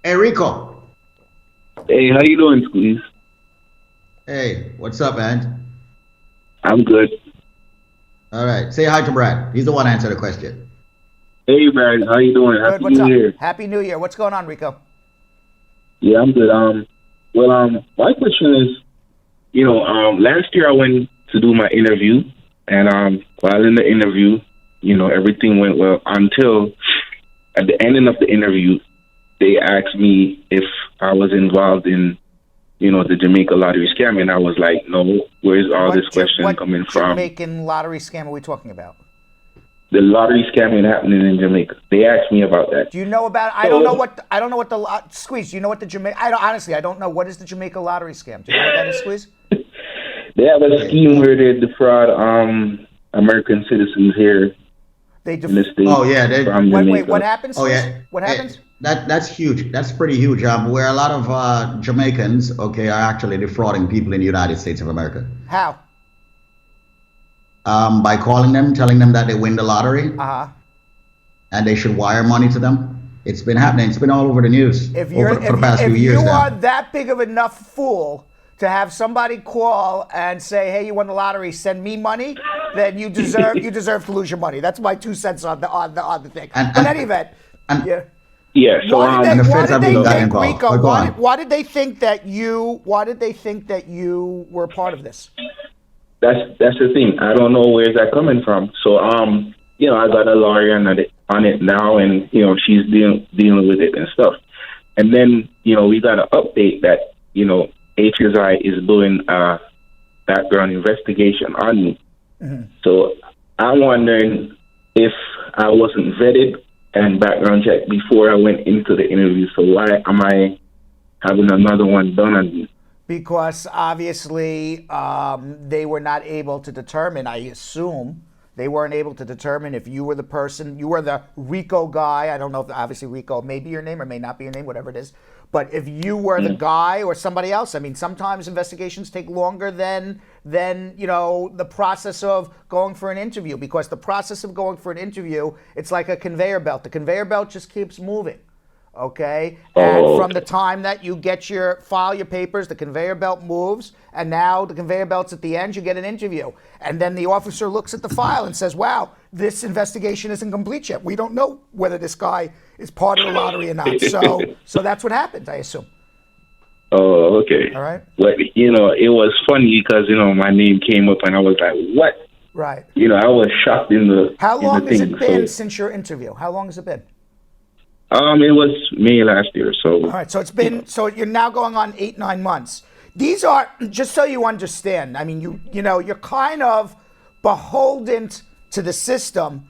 Hey, Rico. Hey, how you doing, Squeeze? Hey, what's up, man? I'm good. All right. Say hi to Brad. He's the one answer the question. Hey, Brad, how you doing? Good. Happy What's New up? Year. Happy New Year. What's going on, Rico? Yeah, I'm good. My question is, last year I went to do my interview, and while in the interview, everything went well until at the ending of the interview, they asked me if I was involved in, the Jamaica lottery scam, and I was like, no. Where's all this question What coming from? Jamaican lottery scam are we talking about? The lottery scamming happening in Jamaica. They asked me about that. Do you know about? So I don't know what the squeeze. Do you know what the Jamaica? I don't know what is the Jamaica lottery scam. Do you know what that is, squeeze? they have a scheme where they defraud American citizens here They in the states Oh yeah. from wait. What Jamaica. happens? Oh Squeeze? yeah. What happens? That's huge. That's pretty huge. Where a lot of Jamaicans, okay, are actually defrauding people in the United States of America. How? By calling them, telling them that they win the lottery Uh huh. and they should wire money to them. It's been happening. It's been all over the news for the past few If you years are now. that big of enough fool to have somebody call and say, "Hey, you won the lottery, send me money," then you deserve to lose your money. That's my 2 cents on the thing. And But in any event, and yeah. Yeah, so and the Why feds did have they been got think, involved. Rico? But go on. Why did they think that you? Why did they think that you were part of this? that's the thing. I don't know where's that coming from. So I got a lawyer on it now, and she's dealing with it and stuff. And then we got an update that HSI is doing a background investigation on me. So I'm wondering if I wasn't vetted and background checked before I went into the interview. So why am I having another one done on me? Because obviously they were not able to determine. I assume they weren't able to determine if you were the person. You were the Rico guy. I don't know if obviously Rico may be your name or may not be your name, whatever it is. But if you were the guy or somebody else, I mean, sometimes investigations take longer than the process of going for an interview, because the process of going for an interview, it's like a conveyor belt. The conveyor belt just keeps moving. Okay, and from the time that you file your papers, the conveyor belt moves, and now the conveyor belt's at the end. You get an interview, and then the officer looks at the file and says, "Wow, this investigation isn't complete yet. We don't know whether this guy is part of the lottery or not." So that's what happened, I assume. Oh, okay. All right. But it was funny because my name came up and I was like, "What?" Right. I was shocked in the How in the long has thing. it been So, since your interview? How long has it been? it was May last year. So All right, so it's been so you're now going on 8-9 months. These are, just so you understand. I mean, you're kind of beholden to the system.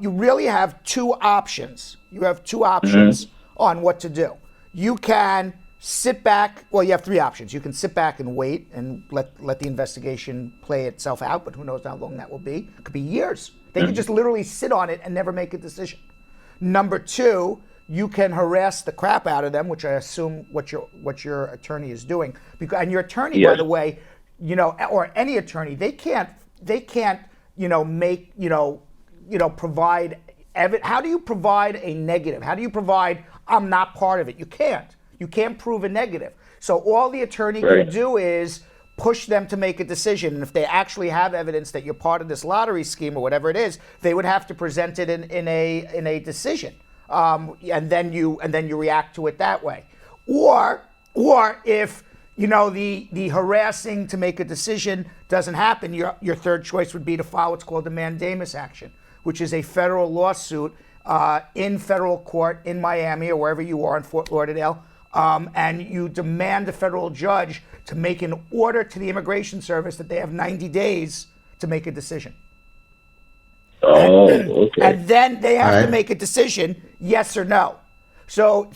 You really have two options. You have two options on what to do. You can sit back. Well, you have three options. You can sit back and wait and let the investigation play itself out. But who knows how long that will be? It could be years. They could just literally sit on it and never make a decision. Number two, you can harass the crap out of them, which I assume what your attorney is doing. And your attorney, by Yes. the way, or any attorney, they can't make provide evidence. How do you provide a negative? How do you provide I'm not part of it? You can't. You can't prove a negative. So all the attorney Right. can do is push them to make a decision. And if they actually have evidence that you're part of this lottery scheme or whatever it is, they would have to present it in a decision, and then you react to it that way. Or if the harassing to make a decision doesn't happen, your third choice would be to file what's called a mandamus action, which is a federal lawsuit in federal court in Miami or wherever you are in Fort Lauderdale. And you demand a federal judge to make an order to the Immigration Service that they have 90 days to make a decision. Oh, okay. And then they have All to right. make a decision, yes or no. So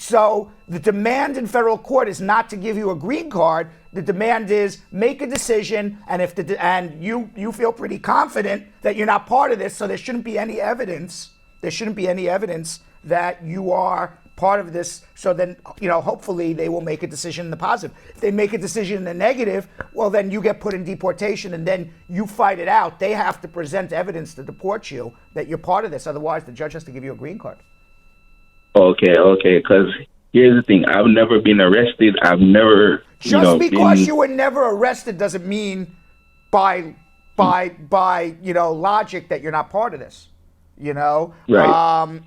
the demand in federal court is not to give you a green card. The demand is make a decision, and and you feel pretty confident that you're not part of this, so there shouldn't be any evidence. There shouldn't be any evidence that you are part of this. So then, hopefully they will make a decision in the positive. If they make a decision in the negative, well, then you get put in deportation, and then you fight it out. They have to present evidence to deport you that you're part of this. Otherwise, the judge has to give you a green card. Okay, because here's the thing. I've never been arrested. I've never, Just because you were never arrested doesn't mean by logic that you're not part of this. Right.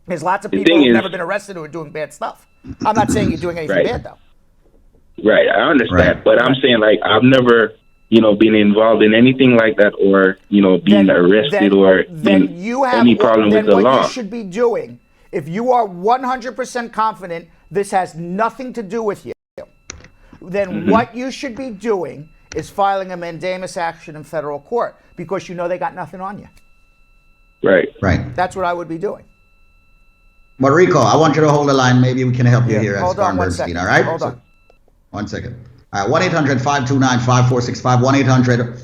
There's lots of people who've never been arrested who are doing bad stuff. I'm not saying you're doing anything bad, though. Right, I understand. But I'm saying, like, I've never, been involved in anything like that or, being arrested or any problem with the law. What you should be doing, if you are 100% confident this has nothing to do with you, then what you should be doing is filing a mandamus action in federal court because they got nothing on you. Right. That's what I would be doing. But Rico, I want you to hold the line. Maybe we can help you here at Spar Bernstein, all right? Hold on. 1 second. All right, 1-800-529-5465,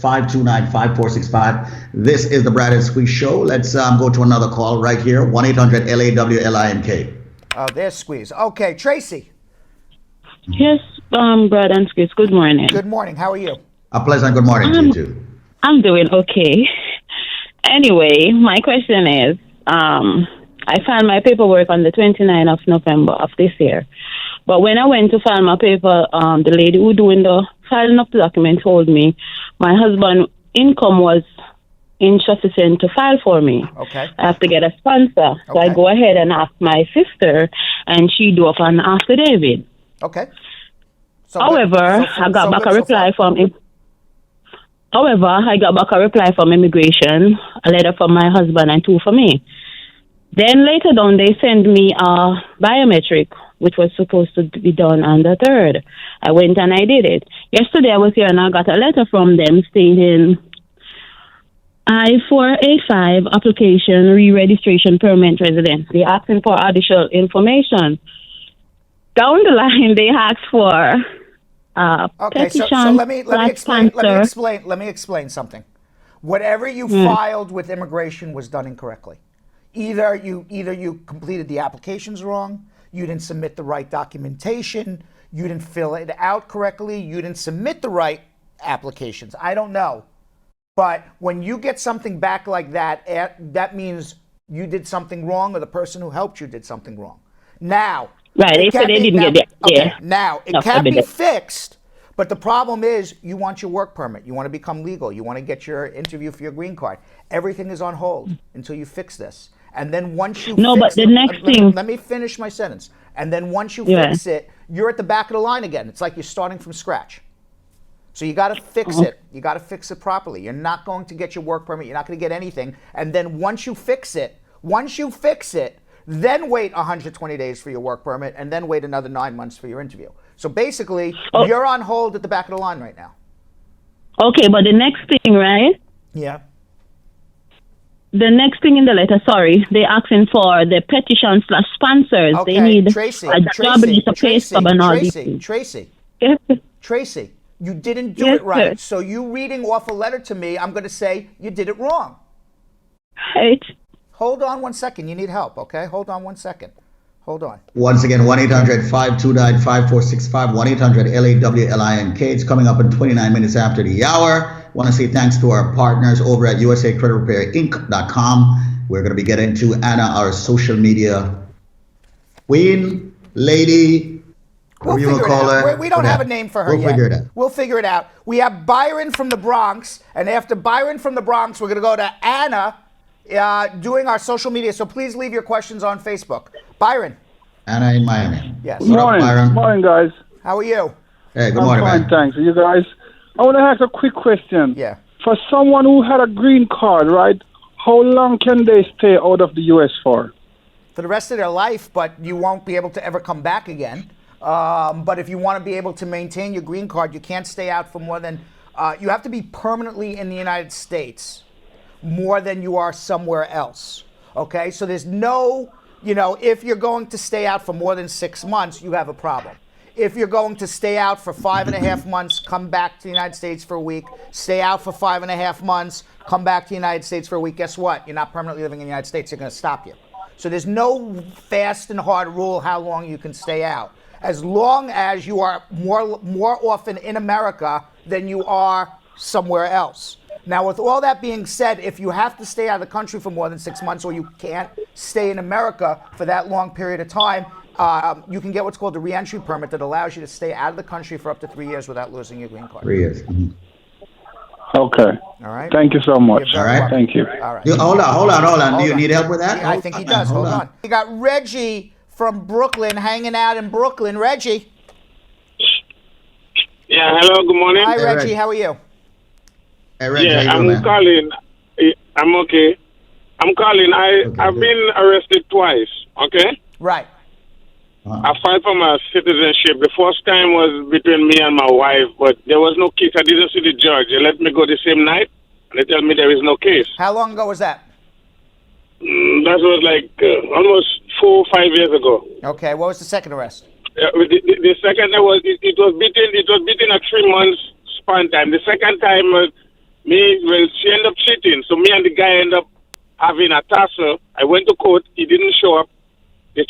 1-800-529-5465. This is the Brad and Squeeze Show. Let's go to another call right here, 1-800-LAWLINK. Oh, there's Squeeze. Okay, Tracy. Yes, Brad and Squeeze, good morning. Good morning. How are you? A pleasant good morning to you, too. I'm doing okay. Anyway, my question is, I filed my paperwork on the 29th of November of this year. But when I went to file my paper, the lady who doing the filing of the document told me my husband's income was insufficient to file for me. Okay. I have to get a sponsor. So I go ahead and ask my sister, and she do up an affidavit. Okay. However, I got back a reply from immigration, a letter from my husband and 2 for me. Then later down, they sent me a biometric, which was supposed to be done on the 3rd. I went and I did it. Yesterday I was here and I got a letter from them stating I-485 application re-registration permanent residence. They're asking for additional information. Down the line, they asked for petition. So let me explain something. Whatever you filed with immigration was done incorrectly. Either you completed the applications wrong, you didn't submit the right documentation, you didn't fill it out correctly, you didn't submit the right applications. I don't know. But when you get something back like that, that means you did something wrong or the person who helped you did something wrong. Now, they said they didn't get it. Okay, now, it can be fixed, but the problem is you want your work permit. You want to become legal. You want to get your interview for your green card. Everything is on hold until you fix this. And then once you let me finish my sentence. And then once you fix it, you're at the back of the line again. It's like you're starting from scratch. So you got to fix it. You got to fix it properly. You're not going to get your work permit. You're not going to get anything. And then once you fix it, then wait 120 days for your work permit, and then wait another 9 months for your interview. So basically, you're on hold at the back of the line right now. Okay, but the next thing, right? Yeah. The next thing in the letter, they're asking for the petition / sponsors. Okay, they need Tracy, a job release, a pay stub, and all these things. Tracy, you didn't do it right. Sir. So you reading off a letter to me, I'm going to say you did it wrong. Right. Hold on 1 second. You need help, okay? Hold on 1 second. Hold on. Once again, 1-800-529-5465, 1-800-LAWLINK. It's coming up in 29 minutes after the hour. Want to say thanks to our partners over at USACreditRepairInc.com. We're going to be getting to Anna, our social media queen, lady, We'll figure it out. We don't have a name for her yet. We'll figure it out. We have Byron from the Bronx, and after Byron from the Bronx, we're going to go to Anna doing our social media. So please leave your questions on Facebook. Byron. Anna in Miami. Yes. Good morning. Byron? Morning, guys. How are you? Hey, good morning, I'm fine, man. thanks. You guys, I want to ask a quick question. Yeah. For someone who had a green card, right, how long can they stay out of the U.S. for? For the rest of their life, but you won't be able to ever come back again. But if you want to be able to maintain your green card, you can't stay out for more than, you have to be permanently in the United States more than you are somewhere else. Okay? So there's no, if you're going to stay out for more than 6 months, you have a problem. If you're going to stay out for 5.5 months, come back to the United States for a week, stay out for 5.5 months, come back to the United States for a week, guess what? You're not permanently living in the United States. They're going to stop you. So there's no fast and hard rule how long you can stay out. As long as you are more often in America than you are somewhere else. Now, with all that being said, if you have to stay out of the country for more than 6 months or you can't stay in America for that long period of time, you can get what's called a reentry permit that allows you to stay out of the country for up to 3 years without losing your green card. 3 years. Mm-hmm. Okay. All right. Thank you so much. You're very welcome. Thank you. All right. Hold on. Do you on. need help with that? Yeah, I think he does. Hold on. We got Reggie from Brooklyn hanging out in Brooklyn. Reggie. Yeah, hello, good morning. Hi, Hey, Reggie. Reg. How are you? Hey, Reg, Yeah, how you doing, I'm man? calling. I'm okay. I'm calling. I've good. been arrested twice, okay? Right. I filed for my citizenship. The first time was between me and my wife, but there was no case. I didn't see the judge. They let me go the same night, and they tell me there is no case. How long ago was that? That was like almost 4 or 5 years ago. Okay. What was the second arrest? The second time was it was between a 3 months span time. The second time she ended up cheating, so me and the guy ended up having a tussle. I went to court. He didn't show up.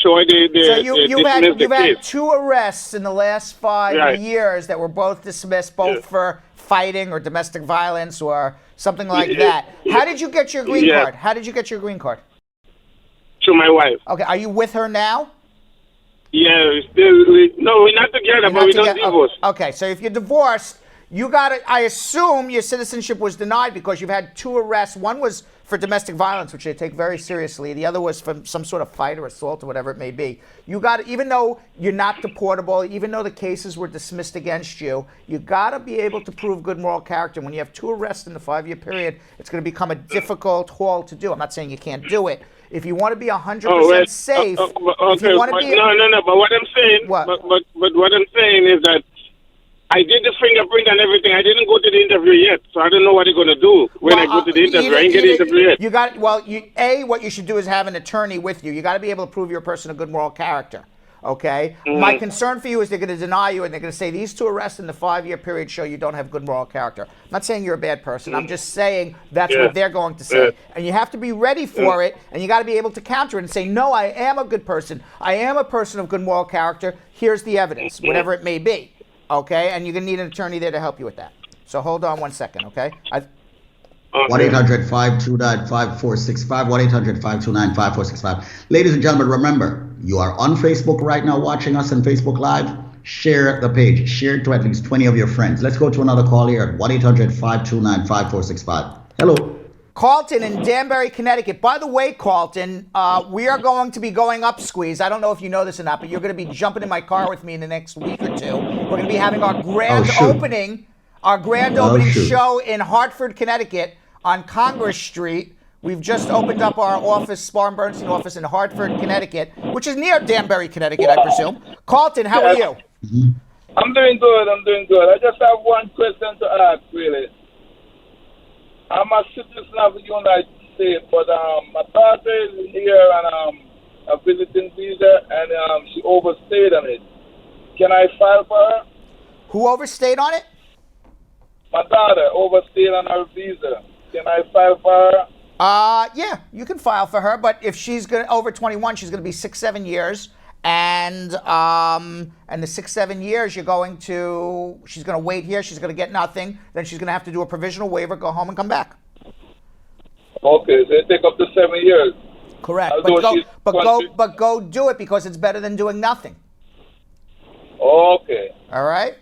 So you've had 2 arrests in the last 5 years that were both dismissed, both for fighting or domestic violence or something like that. How did you get your green card? How did you get your green card? To my wife. Okay. Are you with her now? Yeah, we're not together, but we don't divorce. Okay. So if you're divorced, I assume your citizenship was denied because you've had 2 arrests. One was for domestic violence, which they take very seriously. The other was for some sort of fight or assault or whatever it may be. Even though you're not deportable, even though the cases were dismissed against you, you got to be able to prove good moral character. When you have 2 arrests in the 5-year period, it's going to become a difficult haul to do. I'm not saying you can't do it. If you want to be 100% safe, okay, if you want to be no. But what I'm saying, what? But what I'm saying is that I did the fingerprint and everything. I didn't go to the interview yet, so I don't know what they're going to do when I go to the interview. I ain't get the interview yet. What you should do is have an attorney with you. You got to be able to prove you're a person of good moral character. Okay? Mm-hmm. My concern for you is they're going to deny you and they're going to say these 2 arrests in the 5-year period show you don't have good moral character. I'm not saying you're a bad person. Mm-hmm. I'm just saying that's what they're going to say. And you have to be ready for it, and you got to be able to counter it and say, no, I am a good person. I am a person of good moral character. Here's the evidence, whatever it may be. Okay? And you're going to need an attorney there to help you with that. So hold on one second, okay? 1-800-529-5465, 1-800-529-5465. Ladies and gentlemen, remember, you are on Facebook right now watching us on Facebook Live. Share the page. Share it to at least 20 of your friends. Let's go to another call here at 1-800-529-5465. Hello. Carlton in Danbury, Connecticut. By the way, Carlton, we are going to be going up Squeeze. I don't know if you know this or not, but you're going to be jumping in my car with me in the next week or 2. We're going to be having our grand opening show in Hartford, Connecticut on Congress Street. We've just opened up our office, Spar and Bernstein office in Hartford, Connecticut, which is near Danbury, Connecticut, I presume. Carlton, how are you? I'm doing good. I just have one question to ask, really. I'm a citizen of the United States, but my daughter is here on a visiting visa, and she overstayed on it. Can I file for her? Who overstayed on it? My daughter overstayed on her visa. Can I file for her? Yeah, you can file for her, but if she's over 21, she's going to be 6-7 years, and the 6-7 years she's going to wait here. She's going to get nothing. Then she's going to have to do a provisional waiver, go home, and come back. Okay, so it take up to 7 years. Correct, but go do it because it's better than doing nothing. Okay. All right.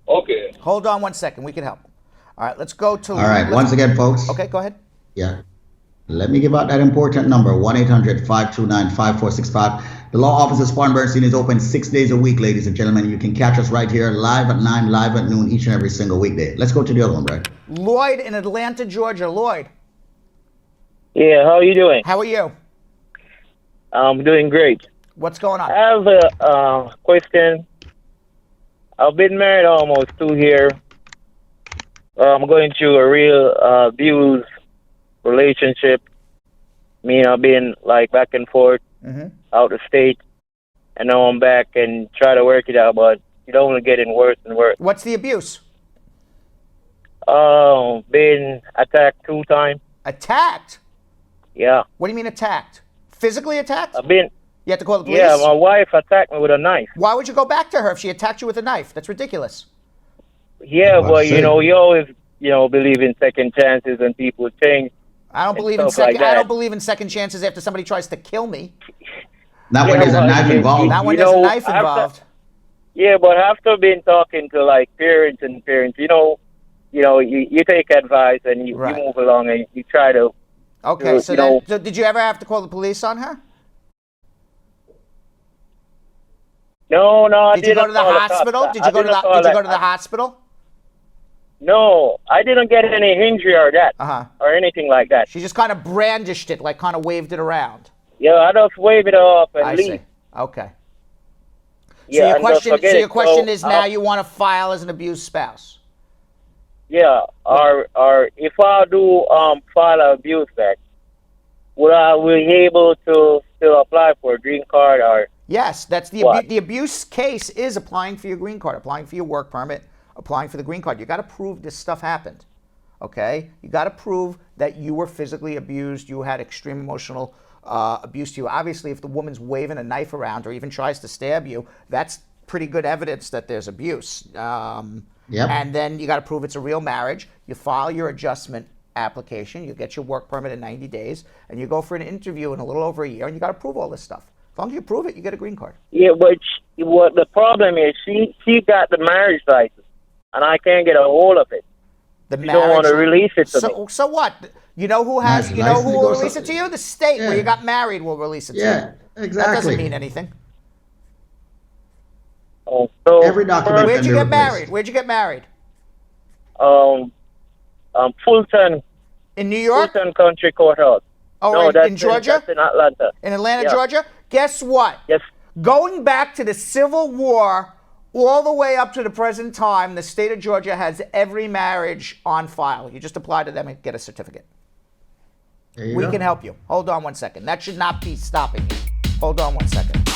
Okay. Hold on one second. We can help. All right, let's go to. All right, once again, folks. Okay, go ahead. Yeah. Let me give out that important number, 1-800-529-5465. The law office of Spar and Bernstein is open 6 days a week, ladies and gentlemen. You can catch us right here, live at 9, live at noon, each and every single weekday. Let's go to the other one, Brad. Lloyd in Atlanta, Georgia. Lloyd. Yeah, how are you doing? How are you? I'm doing great. What's going on? I have a question. I've been married almost 2 years. I'm going through a real abuse relationship. I've been like back and forth out of state, and now I'm back and try to work it out, but it's only getting worse and worse. What's the abuse? Been attacked 2 times. Attacked? Yeah. What do you mean attacked? Physically attacked? You have to call the police? Yeah, my wife attacked me with a knife. Why would you go back to her if she attacked you with a knife? That's ridiculous. Yeah, but you always believe in second chances and people change. I don't believe in second chances after somebody tries to kill me. Not when there's a knife involved. Not when You there's a know, knife after- involved. Yeah, but after been talking to like parents, you take advice and you Right. move along and you try to. Okay, so you then, know- so did you ever have to call the police on her? No, I Did you didn't go to the call cops. hospital? Did I you go to didn't the call Did you go that. to the hospital? No, I didn't get any injury or that or anything like that. She just kind of brandished it, like kind of waved it around. Yeah, I just wave it off and I leave. see. Okay. Yeah, So your and just question, forget so it. your question So, is now you want to file as an abused spouse. Yeah, or if I do file an abuse act, would I be able to still apply for a green card or? Yes, that's the abuse case is applying for your green card, applying for your work permit, applying for the green card. You got to prove this stuff happened. Okay? You got to prove that you were physically abused, you had extreme emotional abuse to you. Obviously, if the woman's waving a knife around or even tries to stab you, that's pretty good evidence that there's abuse. Yep. And then you got to prove it's a real marriage. You file your adjustment application, you get your work permit in 90 days, and you go for an interview in a little over a year, and you got to prove all this stuff. As long as you prove it, you get a green card. Yeah, but what the problem is, she got the marriage license, and I can't get a hold of it. The She don't want to release it to me. So what? You know who has? Nice You know license who to will go release it to you? The state where Yeah. you got married will release it to you. Yeah, That exactly. doesn't mean anything. Oh, so Every document Where'd can you be get replaced. married? Where'd you get married? Fulton In New York? Country Courthouse. Oh, No, that's in Georgia? That's in Atlanta. In Atlanta, Yeah. Georgia? Guess what? Yes. Going back to the Civil War all the way up to the present time, the state of Georgia has every marriage on file. You just apply to them and get a certificate. There you We go. can help you. Hold on one second. That should not be stopping you. Hold on one second.